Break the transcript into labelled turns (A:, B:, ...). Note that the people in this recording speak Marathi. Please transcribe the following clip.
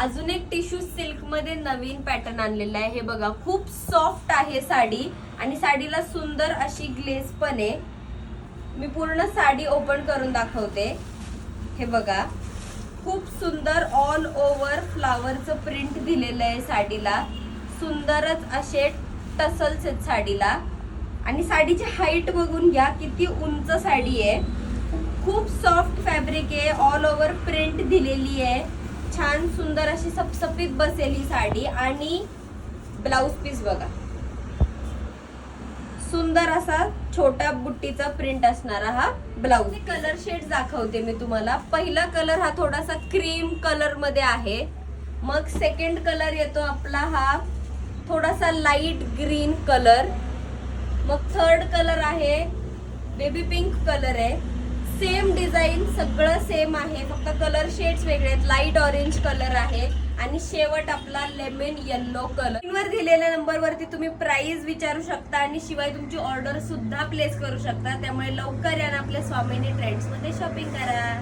A: अजून एक टिश्यू सिल्क मध्ये नवीन पॅटर्न आणलेला आहे. हे बघा, खूप सॉफ्ट आहे साडी आणि साडीला सुंदर अशी ग्लेज पण आहे. मी पूर्ण साडी ओपन करून दाखवते. हे बघा, खूप सुंदर ऑल ओव्हर फ्लावरचं प्रिंट दिलेलं आहे साडीला. सुंदरच असे टसल्स आहेत साडीला आणि साडीची हाईट बघून घ्या, किती उंच साडी आहे. खूप सॉफ्ट फॅब्रिक आहे, ऑल ओव्हर प्रिंट दिलेली आहे. छान सुंदर अशी सपसपीत बसेल ही साडी. आणि ब्लाउज पीस बघा, सुंदर असा छोटा बुट्टीचा प्रिंट असणारा हा ब्लाउज. कलर शेड दाखवते मी तुम्हाला. पहिला कलर हा थोडासा क्रीम कलर मध्ये आहे. मग सेकंड कलर येतो आपला हा थोडासा लाईट ग्रीन कलर. मग थर्ड कलर आहे बेबी पिंक कलर आहे. सेम डिझाईन, सगळं सेम आहे, फक्त कलर शेड्स वेगळे आहेत. लाईट ऑरेंज कलर आहे आणि शेवट आपला लेमन येलो कलर. स्क्रीनवर दिलेल्या नंबरवरती तुम्ही प्राइस विचारू शकता आणि शिवाय तुमची ऑर्डर सुद्धा प्लेस करू शकता. त्यामुळे लवकर या ना आपल्या स्वामिनी ट्रेंड्स मध्ये शॉपिंग करा.